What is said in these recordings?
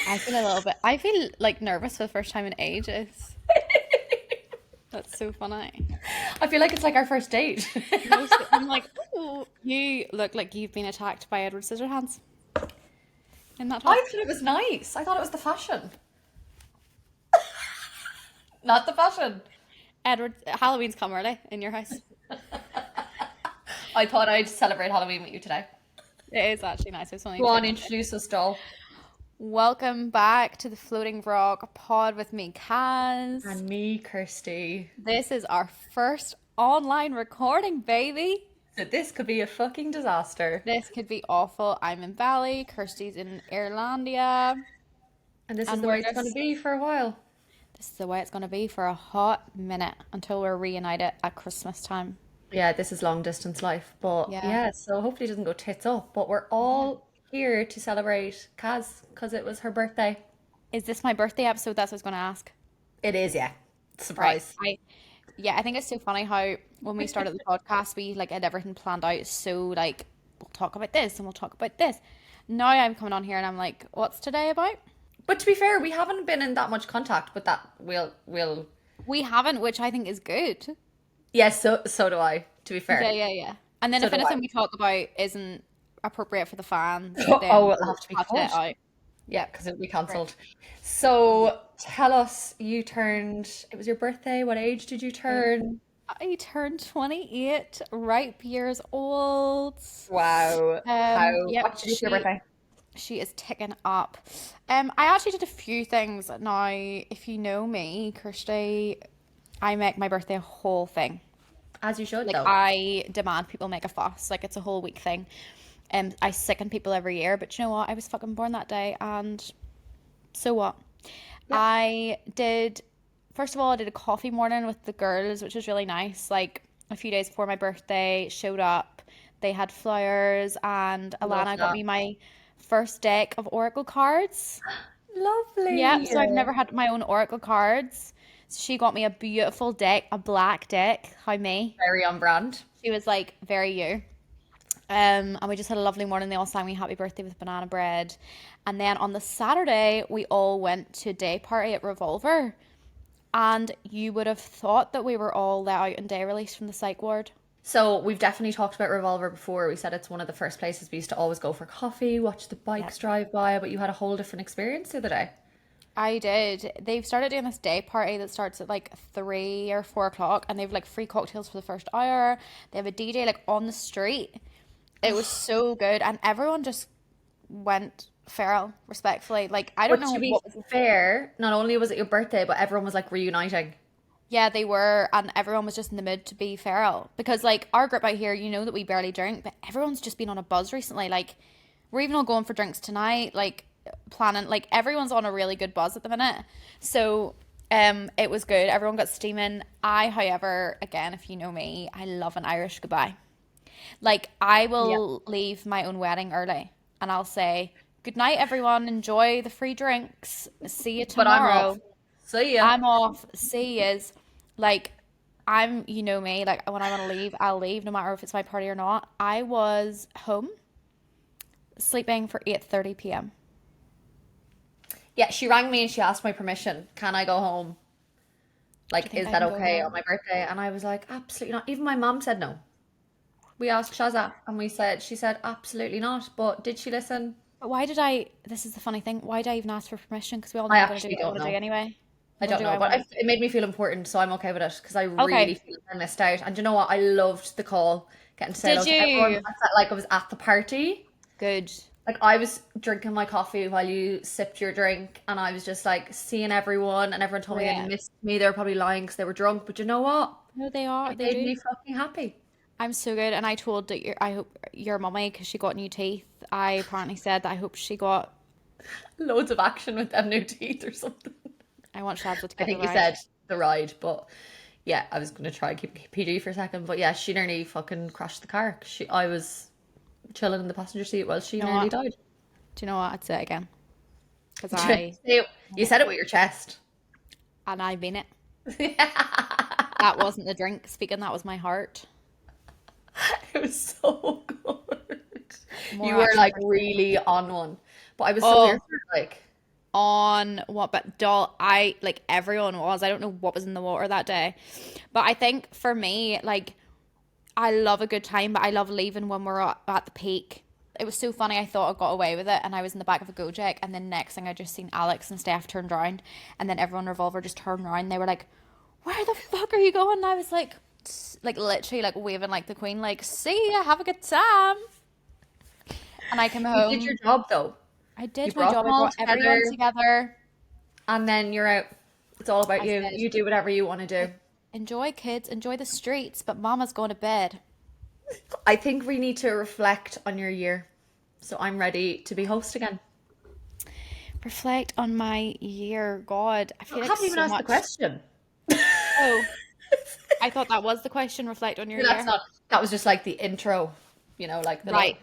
I feel like nervous for the first time in ages. That's so funny. I feel like it's like our first date. I'm like, oh, you look like you've been attacked by Edward Scissorhands in that I top. thought it was nice. I thought it was the fashion, not the fashion. Edward, Halloween's come early in your house. I thought I'd celebrate Halloween with you today. It is actually nice. It's only Go on, Tuesday. introduce us, doll. Welcome back to the Floating Frog pod with me, Caz. And me, Kirstie. This is our first online recording, baby. So this could be a fucking disaster. This could be awful. I'm in Bali, Kirstie's in Irelandia, And this is and the way it's going to be for a while. this is the way it's going to be for a hot minute until we're reunited at Christmas time. Yeah, this is long distance life. But Yeah. yeah, so hopefully it doesn't go tits up. But we're all here to celebrate Kaz because it was her birthday. Is this my birthday episode? That's what I was going to ask. It is, yeah. Right. Surprise. I think it's so funny how when we started the podcast, we like had everything planned out. So like, we'll talk about this and we'll talk about this. Now I'm coming on here and I'm like, what's today about? But to be fair, we haven't been in that much contact, but that we'll We haven't, which I think is good. yes, so do I, to be fair. Yeah. And then So if do I. anything we talk about isn't appropriate for the fans, then Oh, it'll we'll have to be cut it cut. out. Yeah, because it'll be Right. cancelled. So tell us, it was your birthday. What age did you turn? I turned 28 ripe years old. Wow. Yep, What did you do for your birthday? she is ticking up. I actually did a few things. Now, if you know me, Kirstie, I make my birthday a whole thing. As you should, Like though. I demand people make a fuss. Like it's a whole week thing. I sicken people every year, but you know what? I was fucking born that day, and so what? Yeah. First of all, I did a coffee morning with the girls, which was really nice. Like a few days before my birthday, showed up. They had flowers, and Love Alana got that. me my first deck of Oracle cards. Yeah, Lovely. so I've never had my own Oracle cards. So she got me a beautiful deck, a black deck. How me? Very on brand. She was like, very you. And we just had a lovely morning. They all sang me happy birthday with banana bread. And then on the Saturday, we all went to a day party at Revolver. And you would have thought that we were all let out in day release from the psych ward. So we've definitely talked about Revolver before. We said it's one of the first places we used to always go for coffee, watch the Yep. bikes drive by, but you had a whole different experience the other day. I did. They've started doing this day party that starts at like 3 or 4 o'clock, and they've like free cocktails for the first hour. They have a DJ like on the street. It was so good, and everyone just went feral, respectfully. Like I don't But know to be what was. fair, not only was it your birthday, but everyone was like reuniting. Yeah, they were, and everyone was just in the mood to be feral because like our group out here, you know that we barely drink, but everyone's just been on a buzz recently. Like we're even all going for drinks tonight, like planning. Like everyone's on a really good buzz at the minute. So it was good. Everyone got steaming. I, however, again, if you know me, I love an Irish goodbye. Like I Yeah. will leave my own wedding early and I'll say, good night, everyone. Enjoy the free drinks. See you But I'm off. tomorrow. See ya. I'm off. See yous. Like, you know me, like when I want to leave, I'll leave no matter if it's my party or not. I was home sleeping for 8:30 p.m. Yeah, she rang me and she asked my permission. Can I go home? Do you Like, think is I that can go okay on home? my birthday? And I was like, absolutely not. Even my mom said no. We asked Shazza and she said, absolutely not. But did she listen? But this is the funny thing, why did I even ask for permission? Because we all know I I'm going to do actually what I don't want to do know. anyway. I I'm going don't to do what know, I but want it made me feel important, so I'm okay with it because I to. really Okay. feel like I missed out. And you know what? I loved the call, getting to say Did hello to everyone. you? I felt like I was at the party. Good. Like I was drinking my coffee while you sipped your drink, and I was just like seeing everyone, and everyone told me they Great. missed me. They were probably lying because they were drunk, but you know what? No, they are. It They made do. me fucking happy. I'm so good. And I told that I hope your mummy, because she got new teeth, I apparently said that I hope she got, Loads of action with them new teeth or something. I want Shazza to I get the think you ride. said the ride, but yeah, I was gonna try and keep it PG for a second, but yeah, she nearly fucking crashed the car. 'Cause I was chilling in the passenger seat while she You know nearly what? died. Do you know what? I'd say it again. Because You said it with your chest. and I mean it. It That wasn't the drink speaking, that was my heart. was so good. More You were action like person. really on one, but I was so here Oh, for it, like. on what, but doll, I like everyone was. I don't know what was in the water that day, but I think for me, like, I love a good time, but I love leaving when we're at the peak. It was so funny. I thought I got away with it, and I was in the back of a Gojek, and then next thing I just seen Alex and Steph turned around, and then everyone in Revolver just turned around. They were like, "Where the fuck are you going?" And I was like literally like waving like the Queen, like, "See ya, have a good time." And I came You did your home. job though. I You did my brought job. them I all brought everyone together, together. and then you're out. It's all about I you. said, You do whatever you want to do. "Enjoy, kids, enjoy the streets, but Mama's going to bed." I think we need to reflect on your year. So I'm ready to be host again. Reflect on my year. God, I I feel like haven't even so asked the much. question. Oh, I thought that was the question. Reflect on your That's year. not, that was just like the intro, like the Right,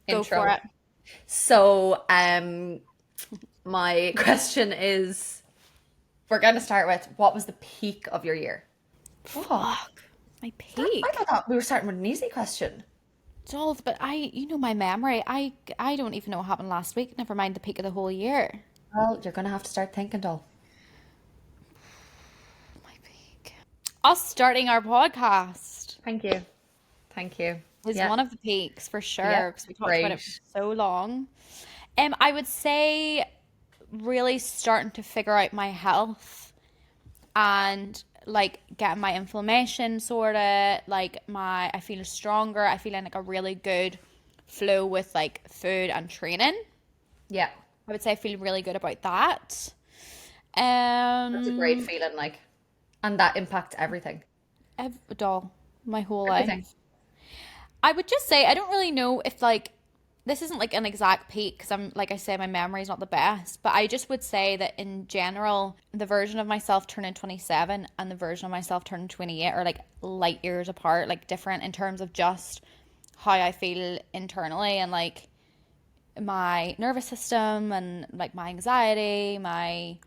little go for intro. it. So, my question is, we're going to start with, what was the peak of your year? Oh, Fuck, my I peak. thought we were starting with an easy question. Dolls, but you know my memory. I don't even know what happened last week. Never mind the peak of the whole year. Well, you're going to have to start thinking, doll. My peak. Us starting our podcast Thank you. Thank you. is Yeah. one of the peaks for Yeah. sure because we talked about it for Great. so long. I would say really starting to figure out my health and like getting my inflammation sorted, like I feel stronger, I feel in like a really good flow with like food and training. Yeah. I would say I feel really good about that. That's a great Um feeling, like, and that impacts everything. doll, my whole Everything. life. I would just say I don't really know if like this isn't like an exact peak because I'm like I say my memory is not the best, but I just would say that in general the version of myself turning 27 and the version of myself turning 28 are like light years apart, like different in terms of just how I feel internally and like my nervous system and like my anxiety, my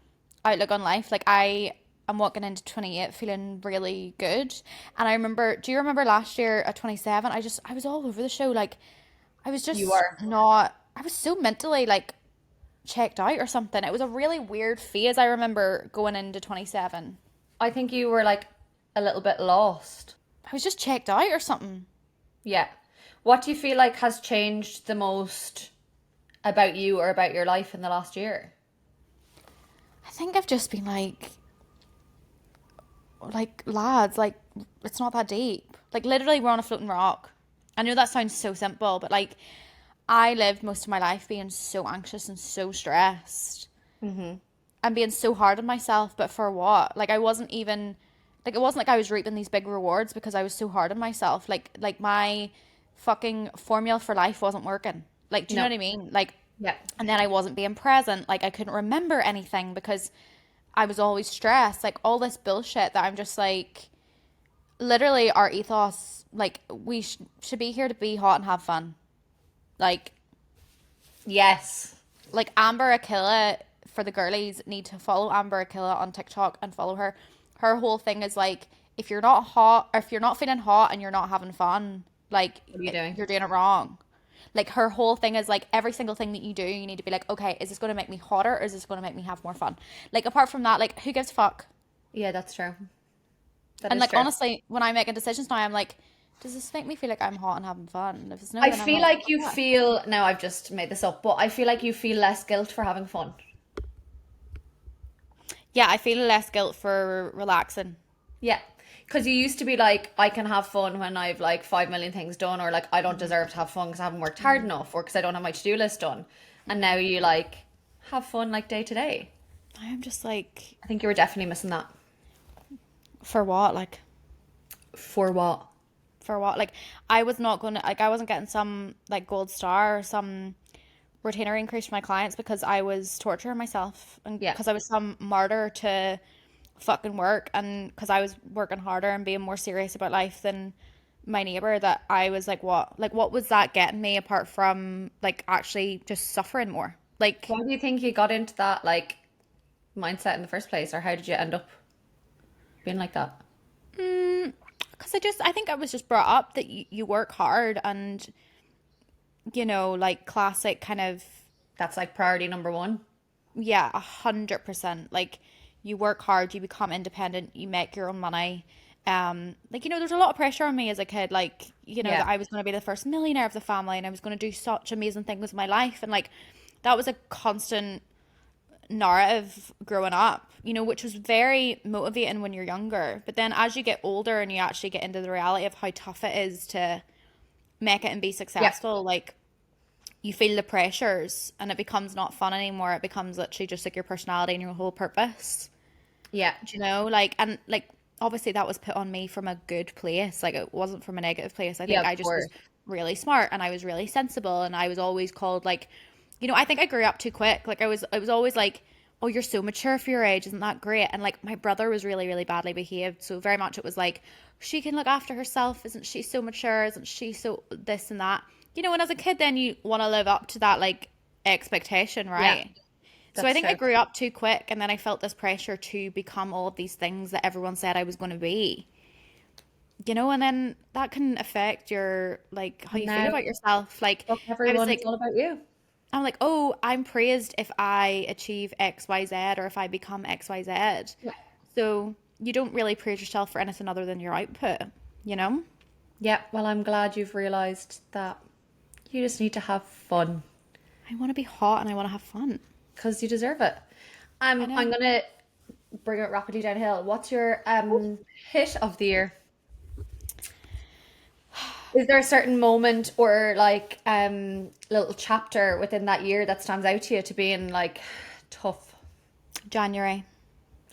outlook on life. Like I am walking into 28 feeling really good. And I remember, do you remember last year at 27? I was all over the show. Like I was You just are. not, I was so mentally like checked out or something. It was a really weird phase. I remember going into 27. I think you were like a little bit lost. I was just checked out or something. Yeah. What do you feel like has changed the most about you or about your life in the last year? I think I've just been like lads, like it's not that deep. Like literally we're on a floating rock. I know that sounds so simple, but like I lived most of my life being so anxious and so stressed and being so hard on myself, but for what? Like I wasn't even like it wasn't like I was reaping these big rewards because I was so hard on myself. Like my fucking formula for life wasn't working. Like do you know No. what I mean? Like Yeah. and then I wasn't being present. Like I couldn't remember anything because I was always stressed. Like all this bullshit that I'm just like literally our ethos like we should be here to be hot and have fun. Like Yes. Amber Akilla for the girlies need to follow Amber Akilla on TikTok and follow her. Her whole thing is like if you're not hot or if you're not feeling hot and you're not having fun, like What are you doing? you're doing it wrong. Like her whole thing is like every single thing that you do, you need to be like, okay, is this going to make me hotter or is this going to make me have more fun? Like apart from that, like who gives a fuck? Yeah, that's true. That And is like true. honestly, when I'm making decisions now, I'm like, does this make me feel like I'm hot and having fun? If it's no, I then I'm feel like, like you fuck. feel, now I've just made this up, but I feel like you feel less guilt for having fun. Yeah, I feel less guilt for relaxing. Yeah. Because you used to be like, I can have fun when I've like 5 million things done, or like I don't deserve to have fun because I haven't worked hard enough, or because I don't have my to do list done. And now you like have fun like day to day. I'm just like, I think you were definitely missing that. for what? Like, For what? for what? Like, I was not gonna, like, I wasn't getting some like gold star or some retainer increase for my clients because I was torturing myself and Yeah. because I was some martyr to fucking work and because I was working harder and being more serious about life than my neighbor that I was like what was that getting me apart from like actually just suffering more like Why do you think you got into that like mindset in the first place, or how did you end up being like that? because I think I was just brought up that you work hard and like classic kind of That's like priority number one. Yeah, 100%. Like, you work hard, you become independent, you make your own money. Like, there's a lot of pressure on me as a kid, like, Yeah. that I was going to be the first millionaire of the family and I was going to do such amazing things with my life. And like, that was a constant narrative growing up, which was very motivating when you're younger. But then as you get older and you actually get into the reality of how tough it is to make it and be Yeah. successful, like, you feel the pressures and it becomes not fun anymore. It becomes literally just like your personality and your whole purpose. Yeah. Do you know? Like, and like, obviously that was put on me from a good place. Like, it wasn't from a negative place. I Yeah, think of I just was course. really smart and I was really sensible and I was always called like, I think I grew up too quick. Like, I was always like, oh, you're so mature for your age. Isn't that great? And like, my brother was really, really badly behaved. So very much it was like, she can look after herself. Isn't she so mature? Isn't she so this and that? And as a kid, then you want to live up to that like expectation, Yeah, right? So I that's think I true. grew up too quick and then I felt this pressure to become all of these things that everyone said I was going to be. And then that can affect your like how And you feel now, about yourself. Like, fuck I was everyone, it's like all about you. I'm like, "Oh, I'm praised if I achieve XYZ or if I become XYZ." Yeah. So, you don't really praise yourself for anything other than your output, you know? Yeah, well, I'm glad you've realized that you just need to have fun I want to be hot and I want to have fun. because you deserve it. I I'm know. gonna bring it rapidly downhill. What's your hit of the year? Is there a certain moment or like little chapter within that year that stands out to you to being like tough? January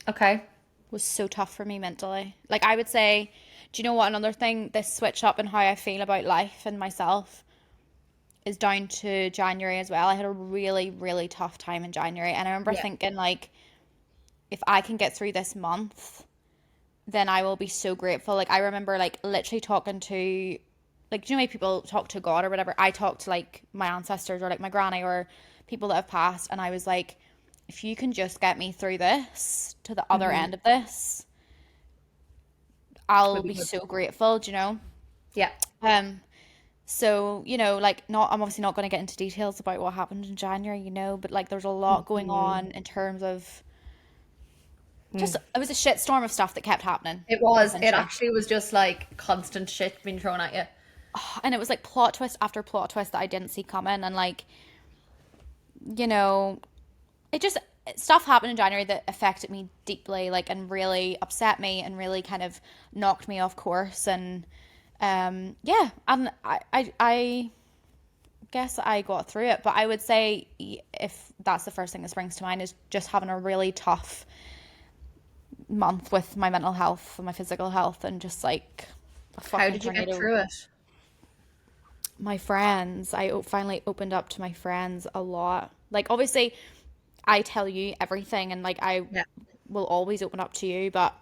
Okay. was so tough for me mentally. Like, I would say, do you know what? Another thing, this switch up in how I feel about life and myself is down to January as well. I had a really, really tough time in January. And I remember Yeah. thinking, like, if I can get through this month, then I will be so grateful. Like, I remember, like, literally talking to, like, do you know, how people talk to God or whatever? I talked to, like, my ancestors or, like, my granny or people that have passed. And I was like, if you can just get me through this to the other Hmm. end of this, Will I'll be be good. so grateful, do you know? Yeah. Um, So, like, not, I'm obviously not going to get into details about what happened in January, but like there's a lot going Mhm. on in terms of just, Mm. it was a shitstorm of stuff that kept happening, It was. It essentially. actually was just like constant shit being thrown at you. And it was like plot twist after plot twist that I didn't see coming. And like, you know, it just, stuff happened in January that affected me deeply, like, and really upset me and really kind of knocked me off course. And yeah, and I guess I got through it, but I would say if that's the first thing that springs to mind is just having a really tough month with my mental health and my physical health and just like a How fucking did you get tornado. through it? My friends, finally opened up to my friends a lot. Like, obviously, I tell you everything and like I Yeah. will always open up to you, but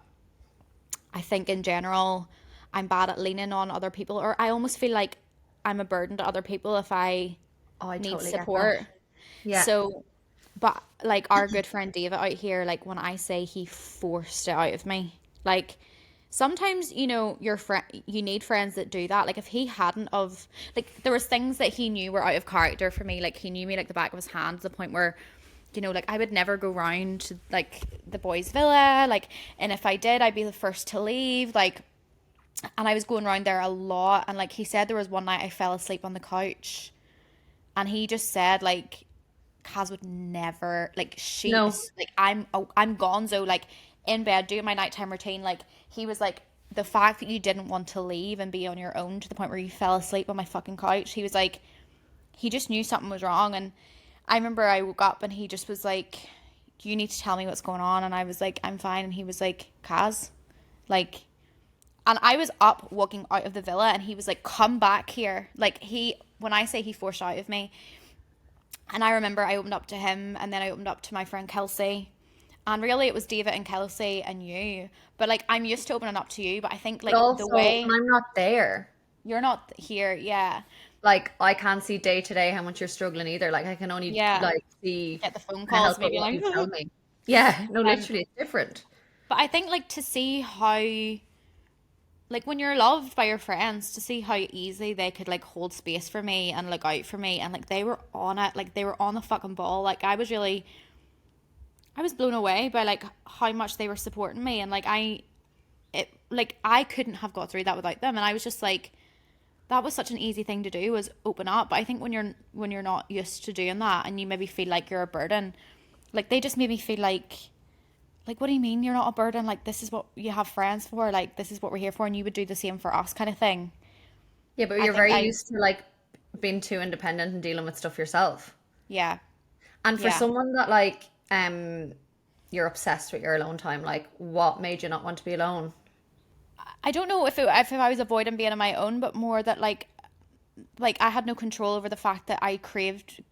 I think in general, I'm bad at leaning on other people, or I almost feel like I'm a burden to other people if I Oh, I need totally get that. support. Yeah. So, but like our good friend David out here, like when I say he forced it out of me, like sometimes your friend, you need friends that do that. Like if he hadn't of, like there was things that he knew were out of character for me. Like he knew me like the back of his hand to the point where like I would never go round to like the boys' villa, like, and if I did, I'd be the first to leave, like, and I was going around there a lot. And like he said, there was one night I fell asleep on the couch, and he just said like Caz would never, like, she No. is like, I'm gonzo, like in bed doing my nighttime routine. Like he was like, the fact that you didn't want to leave and be on your own to the point where you fell asleep on my fucking couch, he was like, he just knew something was wrong. And I remember I woke up and he just was like, you need to tell me what's going on. And I was like, I'm fine. And he was like, Caz, like, and I was up walking out of the villa and he was like, come back here. Like when I say he forced out of me, and I remember I opened up to him and then I opened up to my friend Kelsey. And really it was David and Kelsey and you. But like I'm used to opening up to you, but I think But like the also, when way I'm not there, you're not here, yeah. like I can't see day to day how much you're struggling either. Like I can only Yeah. like see Get the phone kind of calls help with maybe what like you tell me. Yeah, no, um literally, it's different. but I think like to see how, like when you're loved by your friends, to see how easily they could like hold space for me and look out for me, and like they were on it, like they were on the fucking ball. Like I was really I was blown away by like how much they were supporting me, and like I couldn't have got through that without them. And I was just like, that was such an easy thing to do, was open up. But I think when you're not used to doing that, and you maybe feel like you're a burden, like they just made me feel like, what do you mean you're not a burden? Like, this is what you have friends for. Like, this is what we're here for, and you would do the same for us, kind of thing. Yeah, but I you're think very I used to like being too independent and dealing with stuff yourself. Yeah, And for yeah. someone that like you're obsessed with your alone time, like what made you not want to be alone? I don't know if I was avoiding being on my own, but more that like I had no control over the fact that I craved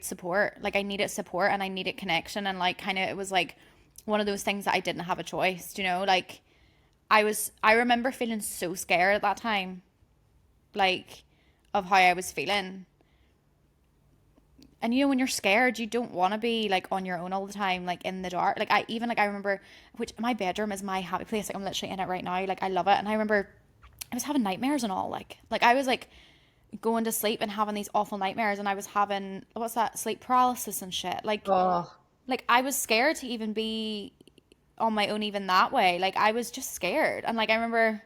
support. Like I needed support and I needed connection, and like kind of it was like one of those things that I didn't have a choice, you know? Like I remember feeling so scared at that time, like of how I was feeling. And you know, when you're scared, you don't want to be like on your own all the time, like in the dark. Like I remember, which my bedroom is my happy place. Like I'm literally in it right now. Like I love it. And I remember I was having nightmares and all. Like I was like going to sleep and having these awful nightmares, and I was having, what's that, sleep paralysis and shit. Oh, Like I was scared to even be on my own even that way. Like I was just scared. And like I remember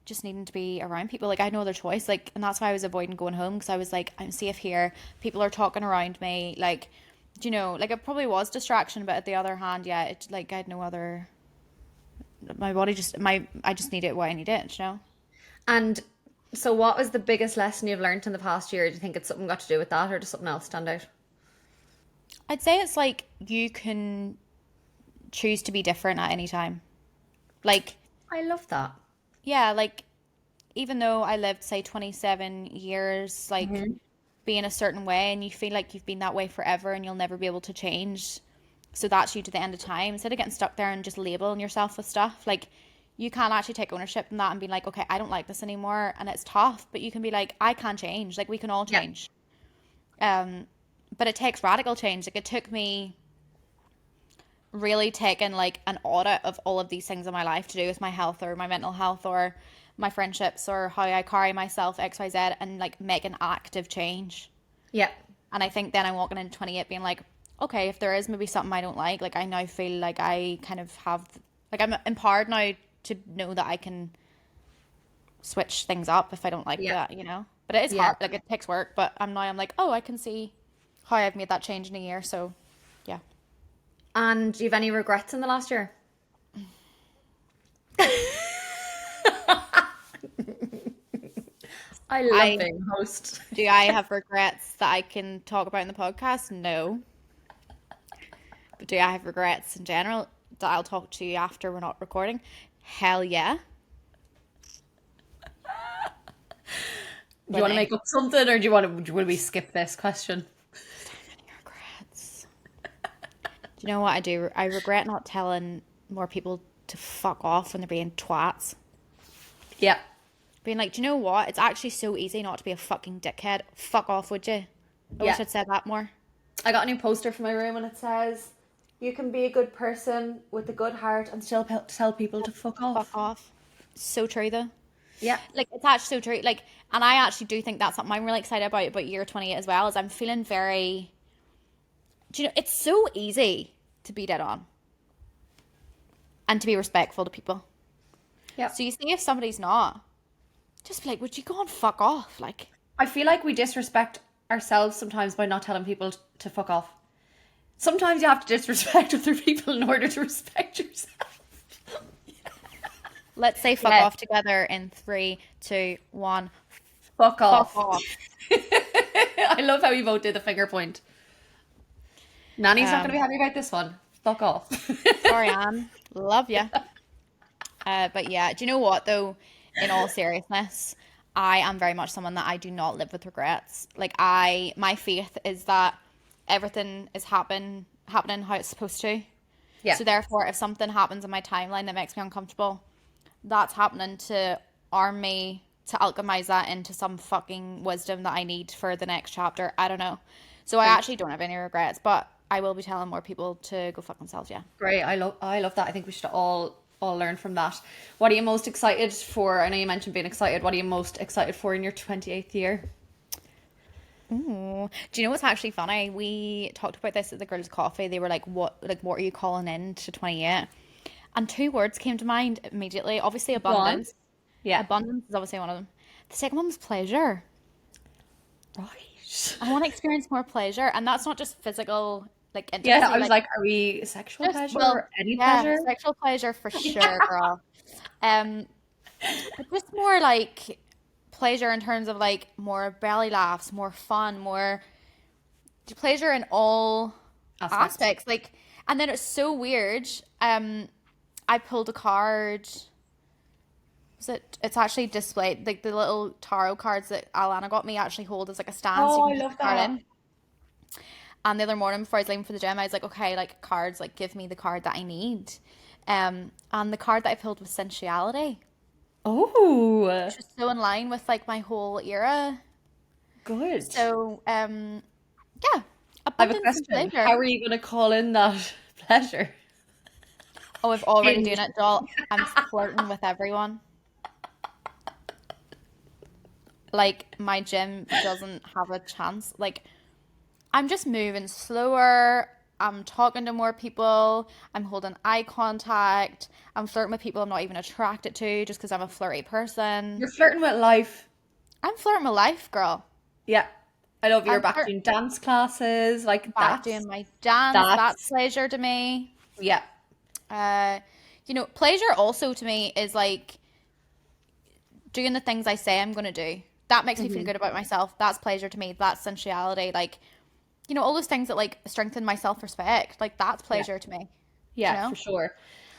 just needing to be around people. Like I had no other choice. Like, and that's why I was avoiding going home, because I was like, I'm safe here. People are talking around me. Like, do you know, like it probably was distraction, but at the other hand, yeah, it like I had no other. My body just I just needed what I needed. You know. and so what was the biggest lesson you've learned in the past year? Do you think it's something got to do with that, or does something else stand out? I'd say it's like you can choose to be different at any time. Like, I love that. yeah, like even though I lived, say, 27 years, like Hmm. being a certain way, and you feel like you've been that way forever and you'll never be able to change. So that's you to the end of time. Instead of getting stuck there and just labeling yourself with stuff, like you can actually take ownership in that and be like, okay, I don't like this anymore. And it's tough, but you can be like, I can change. Like we can all Yeah. change. Um, but it takes radical change. Like it took me really taken like an audit of all of these things in my life to do with my health or my mental health or my friendships or how I carry myself, XYZ, and like make an active change. Yeah. And I think then I'm walking into 28 being like, okay, if there is maybe something I don't like I now feel like I kind of have, like I'm empowered now to know that I can switch things up if I don't like Yeah. that, you know? But it is Yeah. hard, like it takes work, but I'm like, oh, I can see how I've made that change in a year. So yeah. And do you have any regrets in the last year? I love I being host. Do I have regrets that I can talk about in the podcast? No. But do I have regrets in general that I'll talk to you after we're not recording? Hell yeah. Do you want to Winning. make up something, or do you want to we skip this question? Many regrets. Do you know what I do? I regret not telling more people to fuck off when they're being twats. Yeah. Being like, do you know what? It's actually so easy not to be a fucking dickhead. Fuck off, would you? I Yeah. wish I'd said that more. I got a new poster for my room, and it says, "You can be a good person with a good heart and still tell people to fuck Fuck off." off. So true though. Yeah. Like it's actually so true. Like, and I actually do think that's something I'm really excited about year 28 as well. Is I'm feeling very. Do you know? It's so easy to be dead on and to be respectful to people. Yeah. So you see, if somebody's not, just be like, "Would you go and fuck off?" Like, I feel like we disrespect ourselves sometimes by not telling people to fuck off. Sometimes you have to disrespect other people in order to respect yourself. let's say fuck Yeah. off together in 3, 2, 1. Fuck Fuck off. off. I love how you both did the finger point. Nanny's not going to be Um, happy about this one. Fuck off. Sorry, Anne. Love you. But yeah, do you know what though? In all seriousness, I am very much someone that I do not live with regrets. Like my faith is that everything is happening how it's supposed to. Yeah. So therefore, if something happens in my timeline that makes me uncomfortable, that's happening to arm me to alchemize that into some fucking wisdom that I need for the next chapter. I don't know. So I Great. actually don't have any regrets, but I will be telling more people to go fuck themselves. Yeah. Great. I love that. I think we should all learn from that. What are you most excited for? I know you mentioned being excited. What are you most excited for in your 28th year? Ooh. Do you know what's actually funny? We talked about this at the girls' coffee. They were like, what are you calling in to 28? And two words came to mind immediately. Obviously, Go on. abundance. Yeah. Abundance is obviously one of them. The second one was pleasure. Right. I want to experience more pleasure, and that's not just physical, like Yeah, intimacy, I was like like, are we sexual just pleasure well, or any yeah, pleasure? sexual pleasure for sure, girl. Um, but just more like pleasure in terms of like more belly laughs, more fun, more pleasure in all Aspects. aspects. Like, and then it's so weird. I pulled a card. Was it? It's actually displayed. Like the little tarot cards that Alana got me actually hold as like a stand, so you Oh, can I put the love card that. in. And the other morning before I was leaving for the gym, I was like, okay, like cards, like give me the card that I need. And the card that I pulled was sensuality, Oh, which was so in line with like my whole era. good. So, yeah, I have a abundance and question. How pleasure. are you going to call in that pleasure? Oh, I've already Hinge. doing it, doll. I'm flirting with everyone. Like my gym doesn't have a chance. Like I'm just moving slower. I'm talking to more people. I'm holding eye contact. I'm flirting with people I'm not even attracted to just because I'm a flirty person. You're flirting with life. I'm flirting with life, girl. Yeah. I love you're I'm back doing dance classes. Like back doing my dance. That's that's, pleasure to me. yeah. Uh, pleasure also to me is like doing the things I say I'm gonna do. That makes me feel Hmm. good about myself. That's pleasure to me. That's sensuality. Like, all those things that like strengthen my self-respect. Like that's Yeah. pleasure to me. Do you Yeah, know? for sure.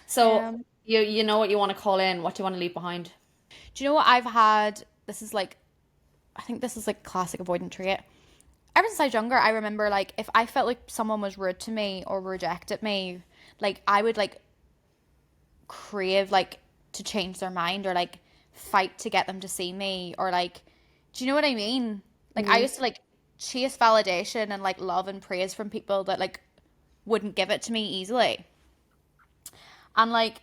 So Um, you know what you want to call in, what do you want to leave behind? do you know what I've had? This is like, I think this is like classic avoidant trait. Ever since I was younger, I remember like if I felt like someone was rude to me or rejected me, like I would like crave like to change their mind or like fight to get them to see me or like, do you know what I mean? Like I Hmm. used to like chase validation and like love and praise from people that like wouldn't give it to me easily. And like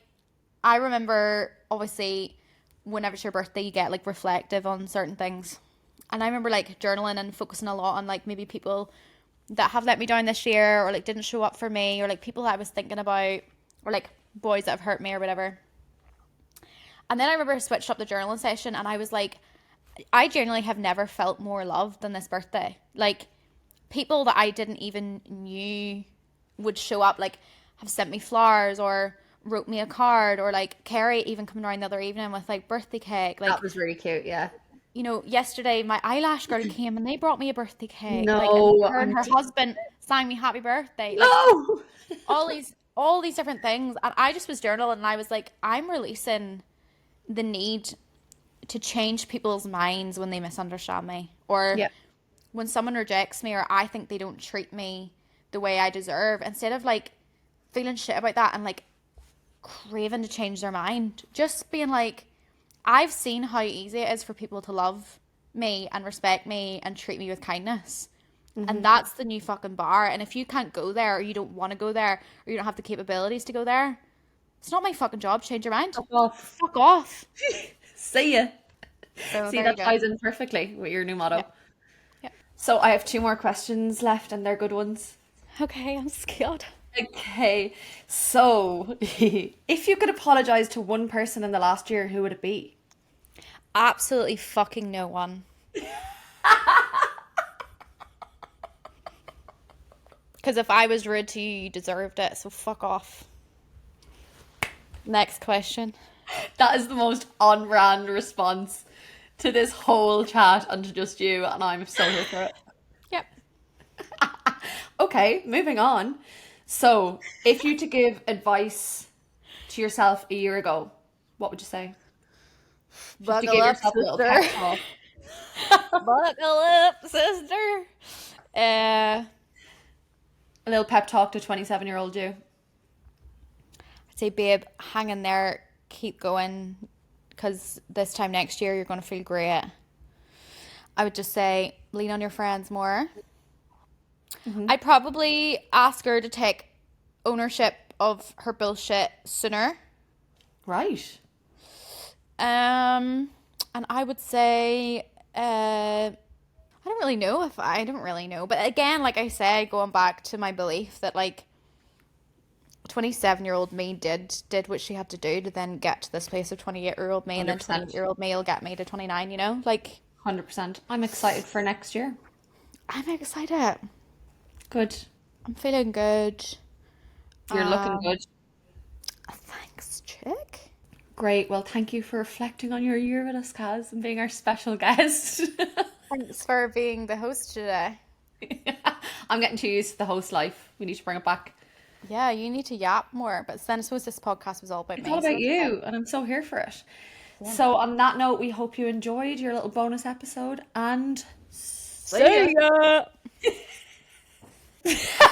I remember obviously whenever it's your birthday you get like reflective on certain things. And I remember like journaling and focusing a lot on like maybe people that have let me down this year or like didn't show up for me or like people that I was thinking about or like boys that have hurt me or whatever. And then I remember I switched up the journaling session and I was like, I genuinely have never felt more loved than this birthday. Like people that I didn't even knew would show up, like have sent me flowers or wrote me a card or like Carrie even coming around the other evening with like birthday cake. That Like, was really cute, yeah. yesterday my eyelash girl came and they brought me a birthday cake. Like, and No, her and her husband sang me happy birthday. Like no. all these different things. And I just was journaling and I was like, I'm releasing the need to change people's minds when they misunderstand me or Yeah. when someone rejects me or I think they don't treat me the way I deserve, instead of like feeling shit about that and like craving to change their mind, just being like, I've seen how easy it is for people to love me and respect me and treat me with kindness. And Hmm. that's the new fucking bar. And if you can't go there or you don't want to go there or you don't have the capabilities to go there, it's not my fucking job to change your mind. Fuck off. Fuck off. See ya. So See, there you that go. ties in perfectly with your new motto. Yep. Yep. So I have two more questions left and they're good ones. Okay, I'm scared. Okay. So if you could apologize to one person in the last year, who would it be? Absolutely fucking no one. Because if I was rude to you, you deserved it. So fuck off. Next question. That is the most on brand response to this whole chat and to just you, and I'm so here for it. Yep. Okay, moving on. So, if you to give advice to yourself a year ago, what would you say? If you to Buckle give up, yourself a little sister. pep talk, Buckle up, sister. Uh, a little pep talk to 27-year-old you. I'd say, babe, hang in there, keep going, because this time next year you're going to feel great. I would just say, lean on your friends more. Hmm. I'd probably ask her to take ownership of her bullshit sooner. Right. And I would say, I don't really know. But again, like I say, going back to my belief that like 27-year-old me did what she had to do to then get to this place of 28-year-old me, and then 100%. 28-year-old me will get me to 29, you know? Like 100%. I'm excited for next year. I'm excited. Good. I'm feeling good. You're looking Um, good. thanks, chick. Great. Well, thank you for reflecting on your year with us, Kaz, and being our special guest. Thanks for being the host today. I'm getting too used to the host life. We need to bring it back. Yeah, you need to yap more, but then I suppose this podcast was all about It's all me, so about that's okay. you, and I'm so here for it. Yeah. So, on that note, we hope you enjoyed your little bonus episode, and see ya. See ya.